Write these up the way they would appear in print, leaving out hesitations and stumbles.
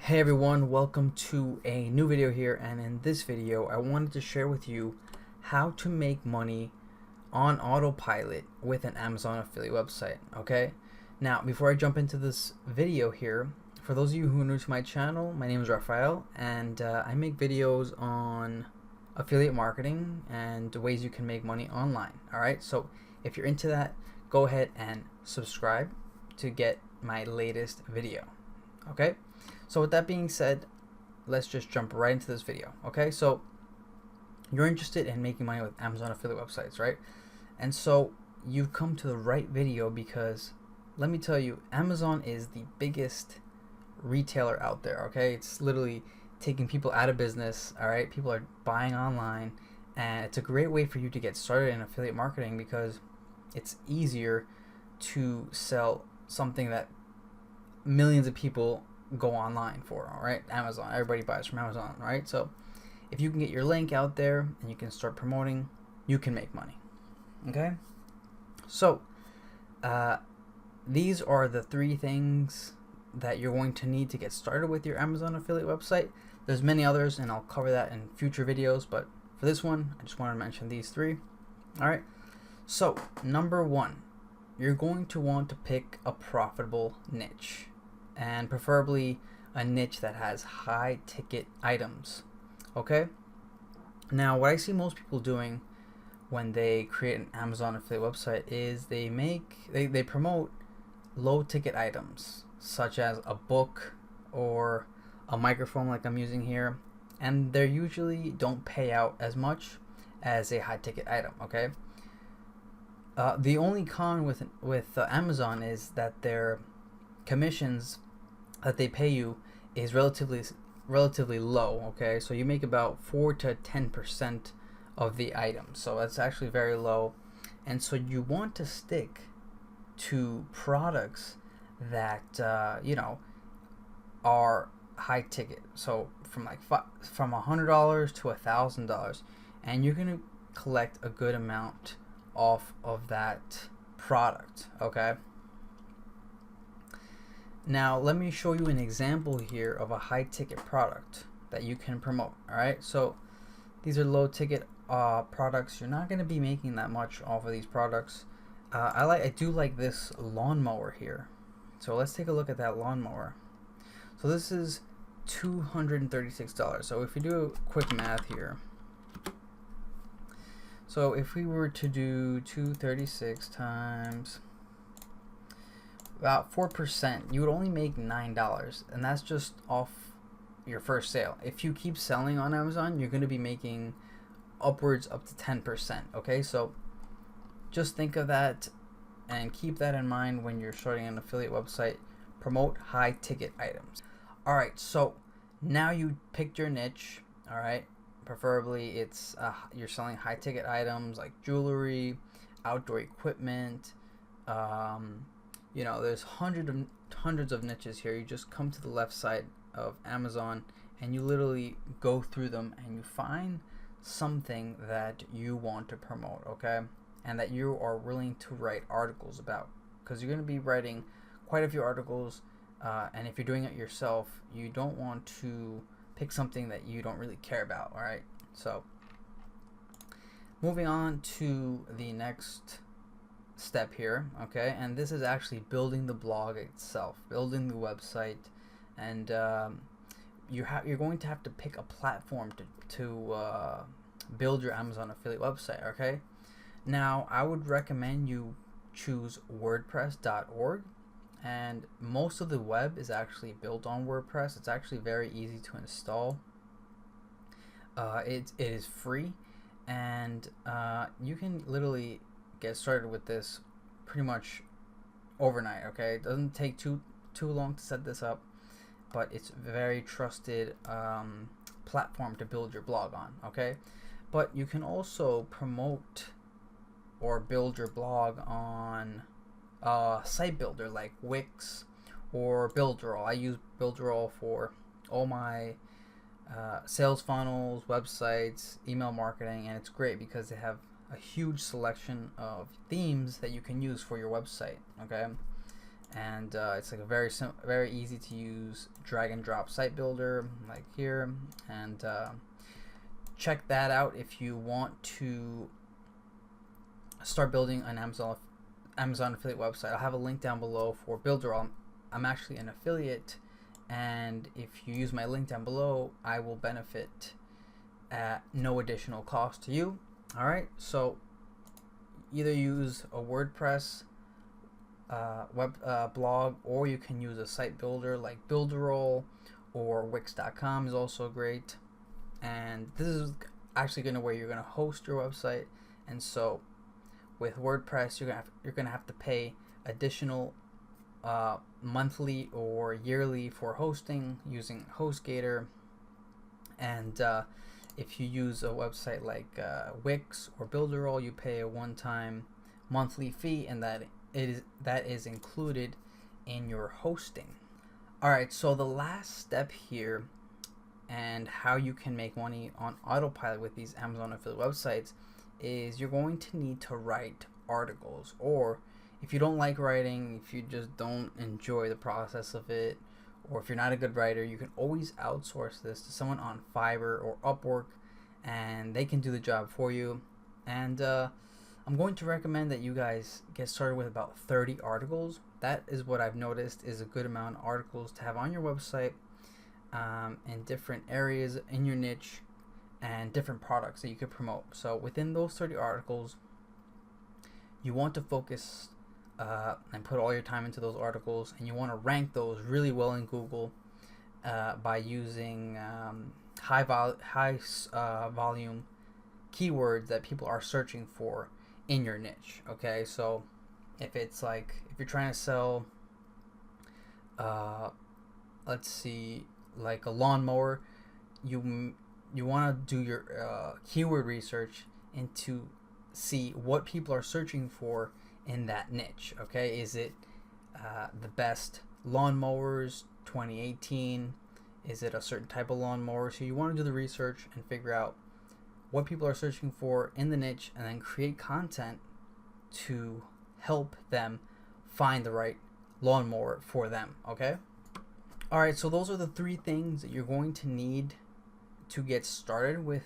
Hey everyone, welcome to a new video here, and in this video I wanted to share with you how to make money on Autopilot with an Amazon affiliate website. Okay, now before I jump into this video here, for those of you who are new to my channel, my name is Rafael, and I make videos on affiliate marketing and ways you can make money online. Alright, so if you're into that, go ahead and subscribe to get my latest video. Okay, so with that being said, let's just jump right into this video. Okay, so you're interested in making money with Amazon affiliate websites, right? And so you've come to the right video, because let me tell you, Amazon is the biggest retailer out there. Okay, it's literally taking people out of business. All right, people are buying online, and it's a great way for you to get started in affiliate marketing because it's easier to sell something that millions of people go online for. All right, Amazon, everybody buys from Amazon, right? So if you can get your link out there and you can start promoting, you can make money. Okay, so these are the three things that you're going to need to get started with your Amazon affiliate website. There's many others, and I'll cover that in future videos, but for this one I just wanted to mention these three. All right, so number one, you're going to want to pick a profitable niche, and preferably a niche that has high ticket items. Okay, now what I see most people doing when they create an Amazon affiliate website is they promote low ticket items such as a book or a microphone like I'm using here, and they usually don't pay out as much as a high ticket item. Okay, the only con with Amazon is that their commissions that they pay you is relatively low. Okay, so you make about 4 to 10% of the item, so that's actually very low. And so you want to stick to products that are high ticket, so from from $100 to $1,000, and you're gonna collect a good amount off of that product. Okay, now let me show you an example here of a high ticket product that you can promote. All right, so these are low ticket products. You're not going to be making that much off of these products. I do like this lawnmower here, so let's take a look at that lawnmower. So this is $236. So if we do quick math here, so if we were to do 236 times about 4%, you would only make $9, and that's just off your first sale. If you keep selling on Amazon, you're going to be making upwards up to 10%. Okay, so just think of that and keep that in mind when you're starting an affiliate website. Promote high ticket items. All right, so now you picked your niche. All right, preferably it's you're selling high ticket items like jewelry, outdoor equipment. There's hundreds of niches here. You just come to the left side of Amazon and you literally go through them and you find something that you want to promote. Okay, and that you are willing to write articles about, because you're going to be writing quite a few articles, and if you're doing it yourself, you don't want to pick something that you don't really care about. All right, so moving on to the next step here. Okay, and this is actually building the blog itself, building the website, and you're going to have to pick a platform to build your Amazon affiliate website. Okay, now I would recommend you choose WordPress.org, and most of the web is actually built on WordPress. It's actually very easy to install. It is free, and you can literally get started with this pretty much overnight. Okay, it doesn't take too long to set this up, but it's a very trusted platform to build your blog on. Okay, but you can also promote or build your blog on a site builder like Wix or Builderall. I use Builderall for all my sales funnels, websites, email marketing, and it's great because they have a huge selection of themes that you can use for your website. Okay, and it's like a very easy to use drag and drop site builder like here. And check that out if you want to start building an Amazon affiliate website. I'll have a link down below for Builderall. I'm actually an affiliate, and if you use my link down below, I will benefit at no additional cost to you. All right, so either use a WordPress blog, or you can use a site builder like Builderall, or Wix.com is also great. And this is actually going to where you're going to host your website. And so with WordPress, you're gonna have to pay additional monthly or yearly for hosting using HostGator. And if you use a website like Wix or Builderall, you pay a one-time monthly fee, and that is included in your hosting. All right, so the last step here, and how you can make money on Autopilot with these Amazon affiliate websites, is you're going to need to write articles. Or if you don't like writing, if you just don't enjoy the process of it, or if you're not a good writer, you can always outsource this to someone on Fiverr or Upwork, and they can do the job for you. And I'm going to recommend that you guys get started with about 30 articles. That is what I've noticed is a good amount of articles to have on your website, in different areas in your niche and different products that you could promote. So within those 30 articles, you want to focus and put all your time into those articles, and you want to rank those really well in Google by using high volume keywords that people are searching for in your niche. Okay, so if you're trying to sell, let's see, like a lawnmower, you want to do your keyword research into see what people are searching for in that niche. Okay, is it the best lawnmowers 2018? Is it a certain type of lawnmower? So you want to do the research and figure out what people are searching for in the niche, and then create content to help them find the right lawnmower for them. Okay. All right, so those are the 3 things that you're going to need to get started with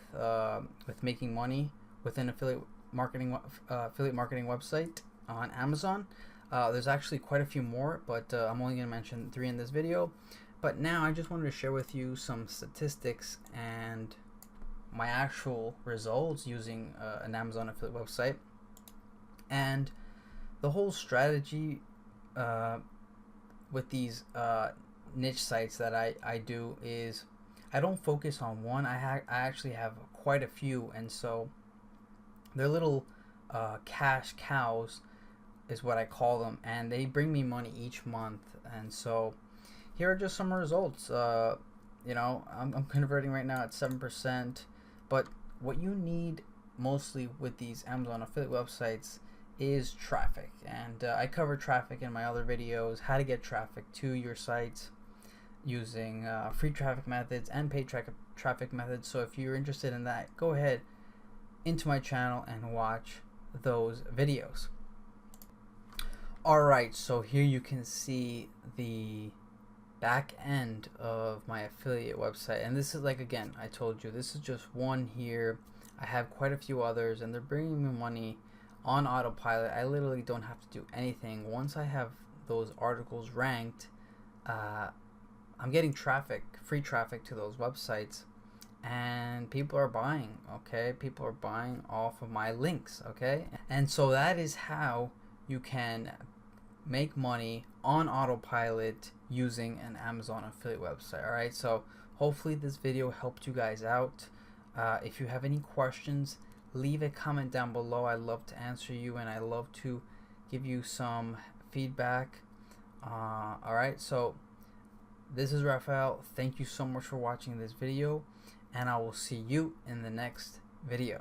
making money with an affiliate marketing website on Amazon. There's actually quite a few more, but I'm only going to mention 3 in this video. But now I just wanted to share with you some statistics and my actual results using an Amazon affiliate website. And the whole strategy with these niche sites that I do is I don't focus on one. I actually have quite a few, and so they're little cash cows is what I call them, and they bring me money each month. And so here are just some results. I'm converting right now at 7%, but what you need mostly with these Amazon affiliate websites is traffic. And I cover traffic in my other videos, how to get traffic to your sites using free traffic methods and paid traffic methods. So if you're interested in that, go ahead into my channel and watch those videos. Alright, so here you can see the back end of my affiliate website, and this is, like, again, I told you, this is just one here. I have quite a few others, and they're bringing me money on Autopilot. I literally don't have to do anything. Once I have those articles ranked, I'm getting traffic, free traffic to those websites, and people are buying. Okay, people are buying off of my links. Okay, and so that is how you can make money on Autopilot using an Amazon affiliate website. All right, so hopefully this video helped you guys out. If you have any questions, leave a comment down below. I love to answer you, and I love to give you some feedback. All right, so this is Rafael. Thank you so much for watching this video, and I will see you in the next video.